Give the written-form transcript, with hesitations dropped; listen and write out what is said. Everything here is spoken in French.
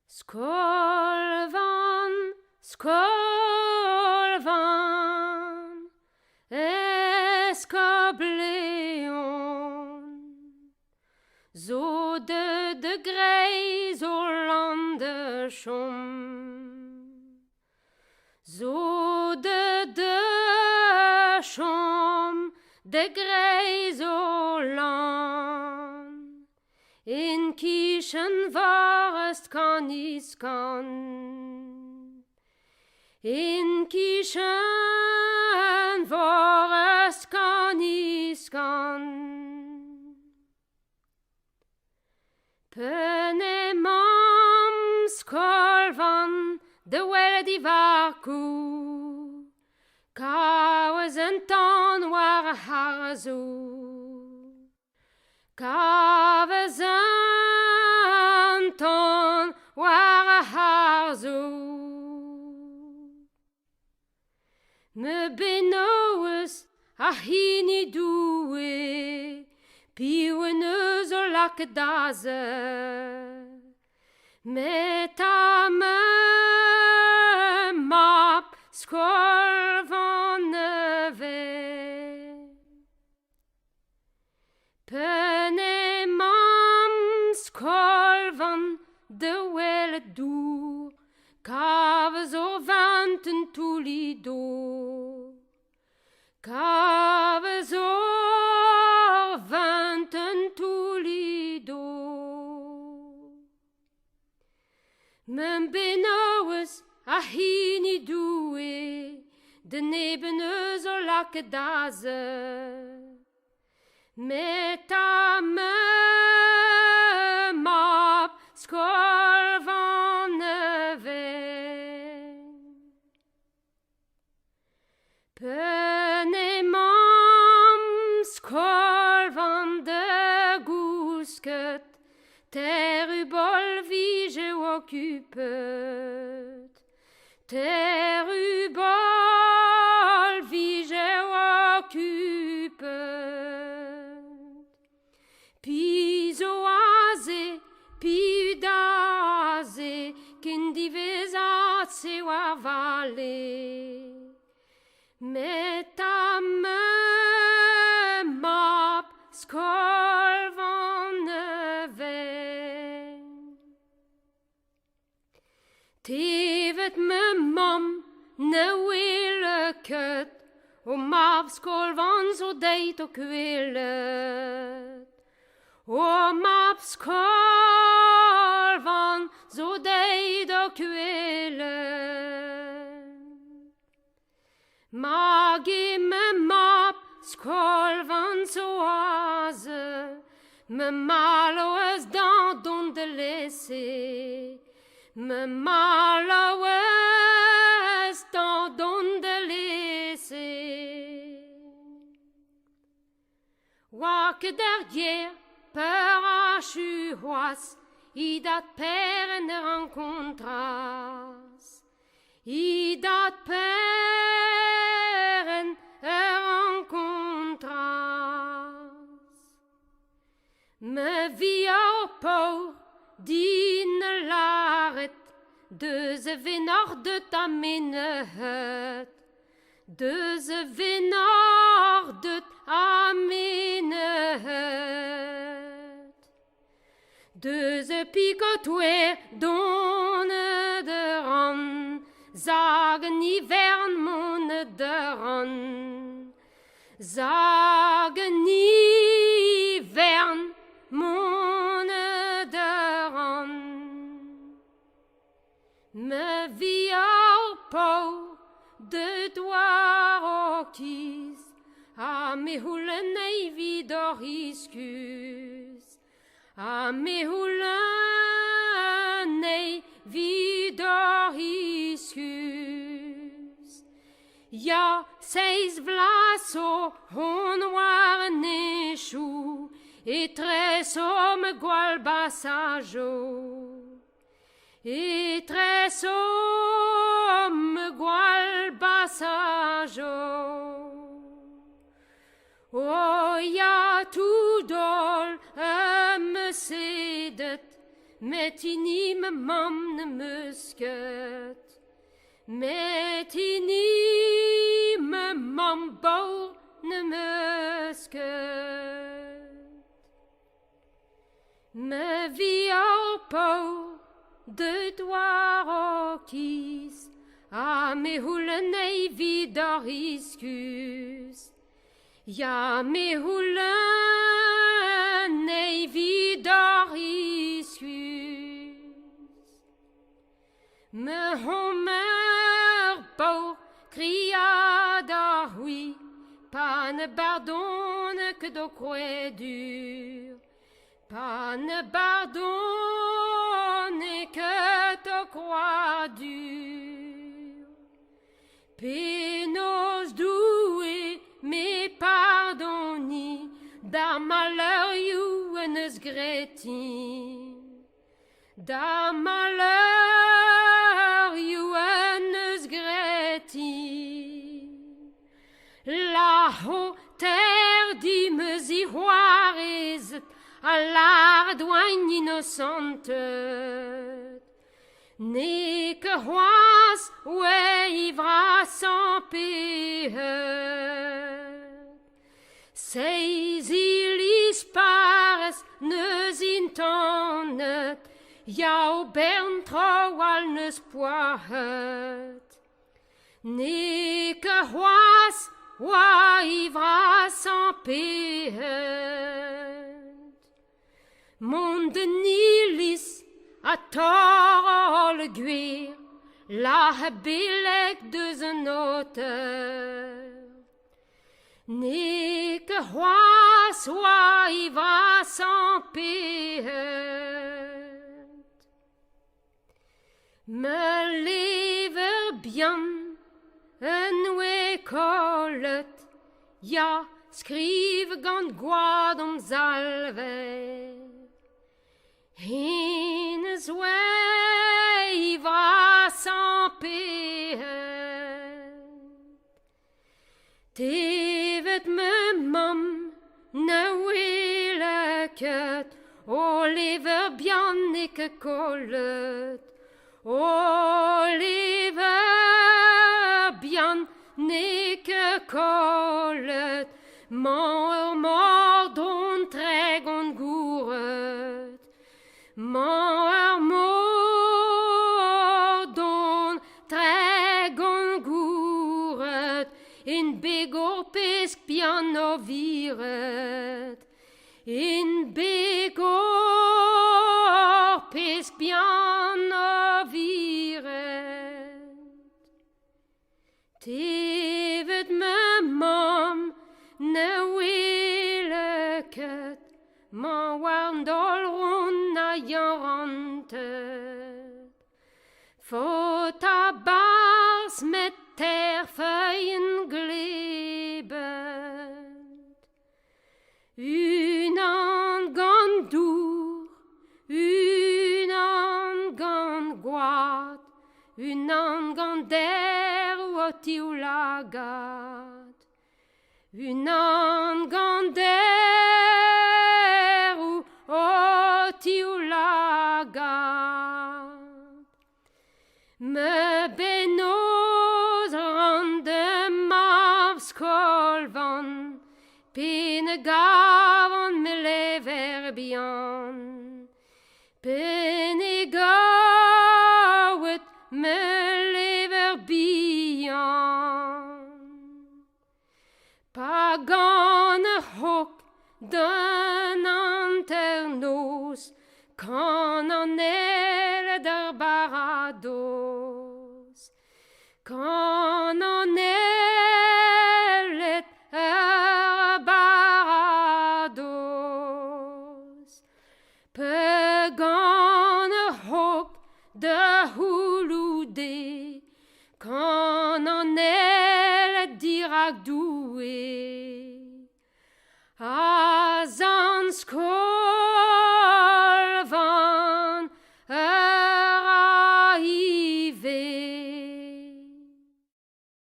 Skolvan, skolvan, eskableon. Zo de grey zo lande som. Zo de som, de grey zo land. In kischen varest kan iskan. In kischen varest kan iskan. Pene mam skolvan de wel di varku. Kawes en tan war harzo. Kawes en tan war harzo. Me benaues a hini doue, pioueneus o lak daze. Met a me map skolvan neve. Pene mam skolvan de wel dour, kavez o vanten toulido. Kavez o vanten toulido. Men benaues a hini doue, de nebeneus o lak daze. Met a me map skolvan neve. Pene mam skolvan de gousket, ter ubol vige occupet. Ter ubol vige occupet. Puis oase, puis daze, ken divezat se war vale. Met a me map skolvan neve. Tevet me mam ne willeket, o map skolvan zo deit o kwelet. O map skolvan zo deit o kwelet. Magi me map skolvan zo aze, me maloes dan don de laisser. Me maloes dan don de laisser. Wak derrière per a chuhoas, i dat peren rencontras. I dat peren rencontras. Me via o por din laret, de venor de ta menehet. De venor de ta menehet. De picotouer donne de ran, zagen hivern måne døren. Zagen hivern måne døren. Me viar på de doar og kis, a me hulen ei vidor iskus. A me hulen ei vidor iskus. Ja, seis vlas o hon war nechou, et tres om gwal basajo. Et tres om gwal basajo. O ya tout dol me sedet, met ini me mam ne musket. Met ini me mam bou ne musket. Me vie au pau de doar kies, a me hulen ei vidar iskus. Ja me hulen ei vidar iskus. Me homer bau cria da oui, pas ne pardonne que do croix dur. Pas ne pardonne que te croix dur. Penos doué, mais pardonni, da malheur you enes gretin. Da malheur you enes gretin. La haute terre dit me ziroirez, à l'ardoigne innocente, n'est que roise ouais ivra sans paix. Ces ilis pares ne zintonnet, ja au bern tro al ne spoihet. N'est que roise ouais ivra sans paix. Monde nilis a tort le guir, la belek de z'n auteur. N'est que roi soit ivra sans paix. Me lever bien en collet, ja skrive gant guad om zalve. Hines ivra sans paix. Tevet me mam ne willeket, o lever bien et que collet. O lever bien et que collet. Mort don tregon gouret. Mort don tregon gouret. In bego pesk piano viret. In bego pesk piano viret. Tevet me mam ne willeket. Man warn dolron na janrantet. Fått a bars met terføyen glebet. Unan gan dur, unan gan guad, unan gan der o tiu lagad. Unan gan der o tiu lagad. Me benos rande mavskolvan, pene gavan me lever bien. Pene gavet me lever bien. Pagane hoc d'un anternos, kan an der barados. Kan an barados. Pagane hoc de houloude, kan an dirak doué. A zansko